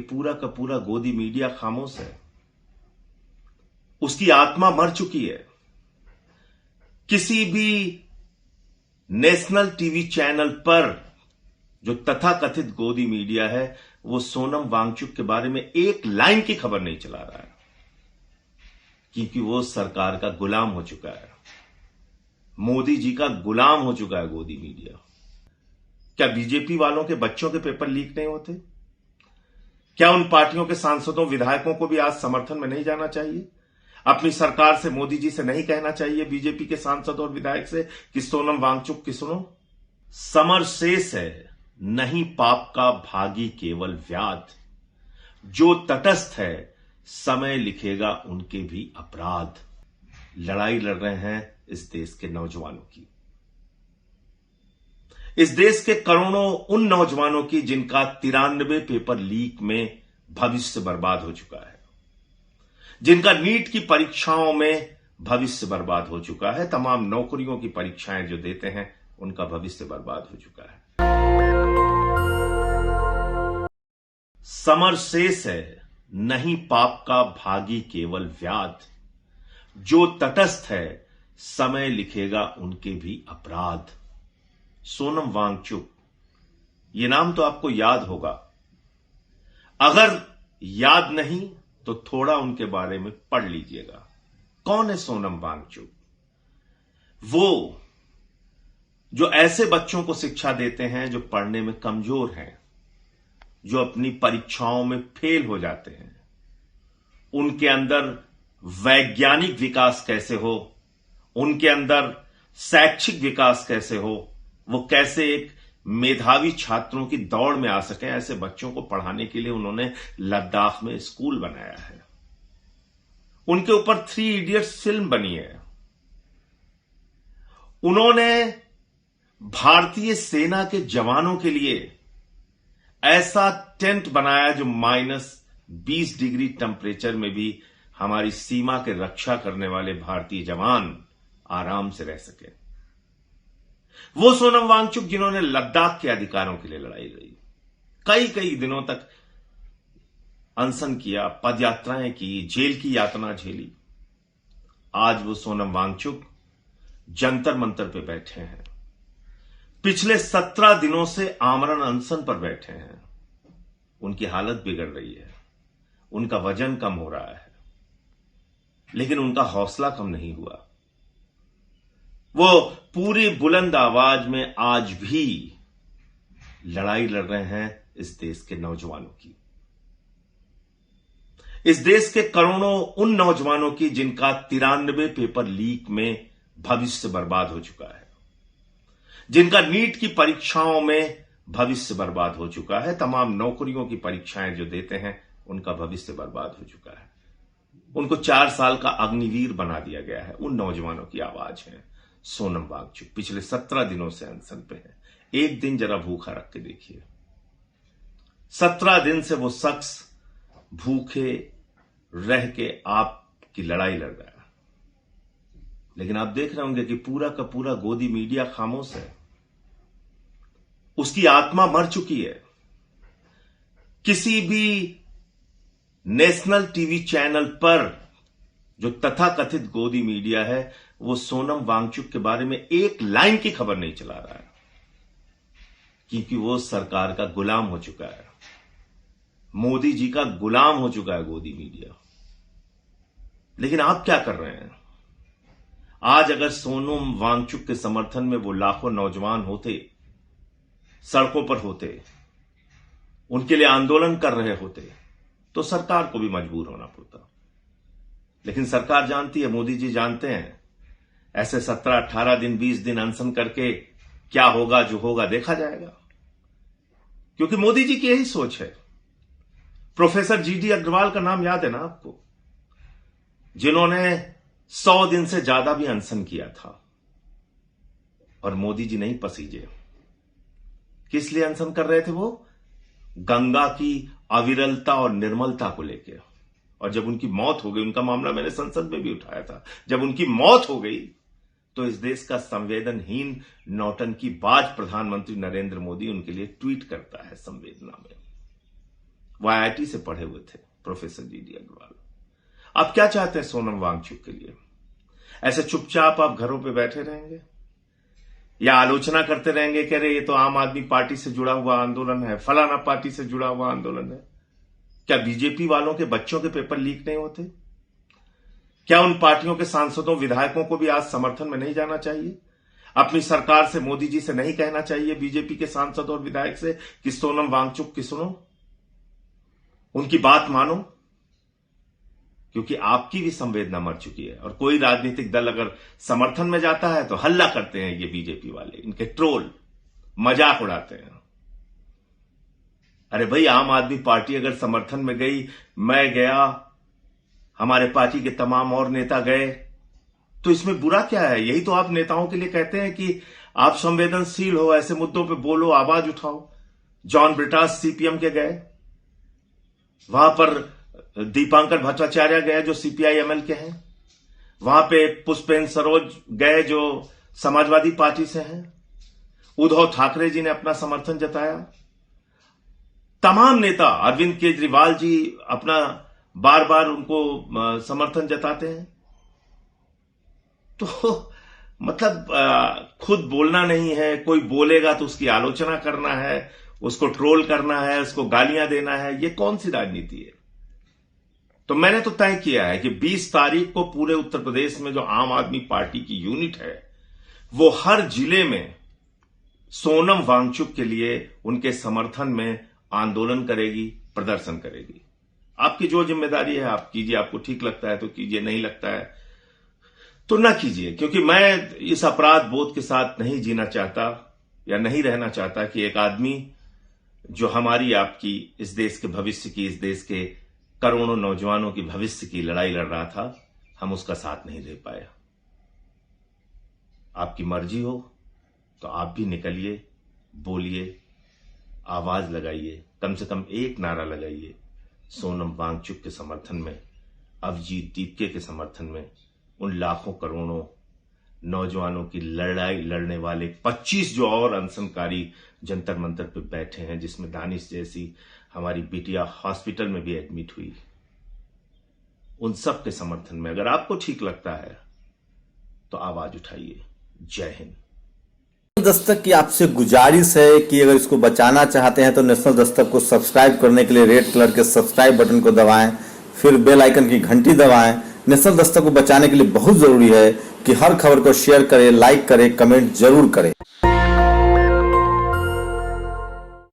पूरा का पूरा गोदी मीडिया खामोश है। उसकी आत्मा मर चुकी है। किसी भी नेशनल टीवी चैनल पर जो तथाकथित गोदी मीडिया है वो सोनम वांगचुक के बारे में एक लाइन की खबर नहीं चला रहा है, क्योंकि वो सरकार का गुलाम हो चुका है। मोदी जी का गुलाम हो चुका है गोदी मीडिया। क्या बीजेपी वालों के बच्चों के पेपर लीक नहीं होते? क्या उन पार्टियों के सांसदों विधायकों को भी आज समर्थन में नहीं जाना चाहिए? अपनी सरकार से, मोदी जी से नहीं कहना चाहिए बीजेपी के सांसद और विधायक से कि सोनम वांगचुक की सुनो? समर शेष है, नहीं पाप का भागी केवल व्याध। जो तटस्थ है, समय लिखेगा उनके भी अपराध। लड़ाई लड़ रहे हैं इस देश के नौजवानों की, इस देश के करोड़ों उन नौजवानों की जिनका 93 पेपर लीक में भविष्य बर्बाद हो चुका है, जिनका नीट की परीक्षाओं में भविष्य बर्बाद हो चुका है, तमाम नौकरियों की परीक्षाएं जो देते हैं उनका भविष्य बर्बाद हो चुका है। समर शेष है, नहीं पाप का भागी केवल व्याध। जो तटस्थ है, समय लिखेगा उनके भी अपराध। सोनम वांगचुक, ये नाम तो आपको याद होगा। अगर याद नहीं तो थोड़ा उनके बारे में पढ़ लीजिएगा। कौन है सोनम वांगचुक? वो जो ऐसे बच्चों को शिक्षा देते हैं जो पढ़ने में कमजोर हैं, जो अपनी परीक्षाओं में फेल हो जाते हैं। उनके अंदर वैज्ञानिक विकास कैसे हो, उनके अंदर शैक्षिक विकास कैसे हो, वो कैसे एक मेधावी छात्रों की दौड़ में आ सके, ऐसे बच्चों को पढ़ाने के लिए उन्होंने लद्दाख में स्कूल बनाया है। उनके ऊपर 3 इडियट्स फिल्म बनी है। उन्होंने भारतीय सेना के जवानों के लिए ऐसा टेंट बनाया जो -20 डिग्री टेम्परेचर में भी हमारी सीमा के रक्षा करने वाले भारतीय जवान आराम से रह सके। वो सोनम वांगचुक जिन्होंने लद्दाख के अधिकारों के लिए लड़ाई लड़ी, कई दिनों तक अनशन किया, पदयात्राएं की, जेल की यातना झेली। आज वो सोनम वांगचुक जंतर मंतर पे बैठे हैं। पिछले 17 दिनों से आमरण अनशन पर बैठे हैं। उनकी हालत बिगड़ रही है, उनका वजन कम हो रहा है, लेकिन उनका हौसला कम नहीं हुआ। वो पूरी बुलंद आवाज में आज भी लड़ाई लड़ रहे हैं इस देश के नौजवानों की, इस देश के करोड़ों उन नौजवानों की जिनका 93 पेपर लीक में भविष्य बर्बाद हो चुका है, जिनका नीट की परीक्षाओं में भविष्य बर्बाद हो चुका है, तमाम नौकरियों की परीक्षाएं जो देते हैं उनका भविष्य बर्बाद हो चुका है। उनको 4 साल का अग्निवीर बना दिया गया है। उन नौजवानों की आवाज है सोनम वांगचुक। पिछले 17 दिनों से अनशन पे है। एक दिन जरा भूखा रख के देखिए। 17 दिन से वो शख्स भूखे रह के आपकी लड़ाई लड़ रहा है, लेकिन आप देख रहे होंगे कि पूरा का पूरा गोदी मीडिया खामोश है। उसकी आत्मा मर चुकी है। किसी भी नेशनल टीवी चैनल पर जो तथाकथित गोदी मीडिया है वो सोनम वांगचुक के बारे में एक लाइन की खबर नहीं चला रहा है, क्योंकि वो सरकार का गुलाम हो चुका है। मोदी जी का गुलाम हो चुका है गोदी मीडिया। लेकिन आप क्या कर रहे हैं? आज अगर सोनम वांगचुक के समर्थन में वो लाखों नौजवान होते, सड़कों पर होते, उनके लिए आंदोलन कर रहे होते, तो सरकार को भी मजबूर होना पड़ता। लेकिन सरकार जानती है, मोदी जी जानते हैं, ऐसे 17, 18 दिन, 20 दिन अनशन करके क्या होगा, जो होगा देखा जाएगा। क्योंकि मोदी जी की यही सोच है। प्रोफेसर जीडी अग्रवाल का नाम याद है ना आपको, जिन्होंने 100 दिन से ज्यादा भी अनशन किया था और मोदी जी नहीं पसीजे। किस लिए अनशन कर रहे थे वो? गंगा की अविरलता और निर्मलता को लेकर। और जब उनकी मौत हो गई, उनका मामला मैंने संसद में भी उठाया था, जब उनकी मौत हो गई तो इस देश का संवेदनहीन नौटंकी बाज प्रधानमंत्री नरेंद्र मोदी उनके लिए ट्वीट करता है संवेदना में, वो IIT से पढ़े हुए थे, प्रोफेसर GD अग्रवाल। आप क्या चाहते हैं सोनम वांगचुक के लिए? ऐसे चुपचाप आप घरों पे बैठे रहेंगे या आलोचना करते रहेंगे कि अरे ये तो आम आदमी पार्टी से जुड़ा हुआ आंदोलन है, फलाना पार्टी से जुड़ा हुआ आंदोलन है? क्या बीजेपी वालों के बच्चों के पेपर लीक नहीं होते? क्या उन पार्टियों के सांसदों विधायकों को भी आज समर्थन में नहीं जाना चाहिए? अपनी सरकार से, मोदी जी से नहीं कहना चाहिए बीजेपी के सांसद और विधायक से कि सोनम वांगचुक की सुनो, उनकी बात मानो? क्योंकि आपकी भी संवेदना मर चुकी है। और कोई राजनीतिक दल अगर समर्थन में जाता है तो हल्ला करते हैं ये बीजेपी वाले, इनके ट्रोल, मजाक उड़ाते हैं। अरे भाई, आम आदमी पार्टी अगर समर्थन में गई, मैं गया, हमारे पार्टी के तमाम और नेता गए, तो इसमें बुरा क्या है? यही तो आप नेताओं के लिए कहते हैं कि आप संवेदनशील हो, ऐसे मुद्दों पे बोलो, आवाज उठाओ। जॉन ब्रिटास CPM के गए, वहां पर दीपांकर भट्टाचार्य गए जो CPI-ML के हैं, वहां पे पुष्पेंद्र सरोज गए जो समाजवादी पार्टी से हैं, उद्धव ठाकरे जी ने अपना समर्थन जताया, तमाम नेता, अरविंद केजरीवाल जी अपना बार बार उनको समर्थन जताते हैं। तो मतलब खुद बोलना नहीं है, कोई बोलेगा तो उसकी आलोचना करना है, उसको ट्रोल करना है, उसको गालियां देना है, ये कौन सी राजनीति है? तो मैंने तो तय किया है कि 20 तारीख को पूरे उत्तर प्रदेश में जो आम आदमी पार्टी की यूनिट है, वो हर जिले में सोनम वांगचुक के लिए उनके समर्थन में आंदोलन करेगी, प्रदर्शन करेगी। आपकी जो जिम्मेदारी है आप कीजिए, आपको ठीक लगता है तो कीजिए, नहीं लगता है तो ना कीजिए। क्योंकि मैं इस अपराध बोध के साथ नहीं जीना चाहता या नहीं रहना चाहता कि एक आदमी जो हमारी, आपकी, इस देश के भविष्य की, इस देश के करोड़ों नौजवानों की भविष्य की लड़ाई लड़ रहा था, हम उसका साथ नहीं दे पाए। आपकी मर्जी हो तो आप भी निकलिए, बोलिए, आवाज लगाइए, कम से कम एक नारा लगाइए सोनम वांगचुक के समर्थन में, अभिजीत दीपके के समर्थन में, उन लाखों करोड़ों नौजवानों की लड़ाई लड़ने वाले 25 जो और अनशनकारी जंतर मंतर पे बैठे हैं, जिसमें दानिश जैसी हमारी बिटिया हॉस्पिटल में भी एडमिट हुई, उन सब के समर्थन में अगर आपको ठीक लगता है तो आवाज उठाइए। जय हिंद। दस्तक की आपसे गुजारिश है कि अगर इसको बचाना चाहते हैं तो नेशनल दस्तक को सब्सक्राइब करने के लिए रेड कलर के सब्सक्राइब बटन को दबाएं, फिर बेल आइकन की घंटी दबाएं। नेशनल दस्तक को बचाने के लिए बहुत जरूरी है कि हर खबर को शेयर करें, लाइक करें, कमेंट जरूर करें।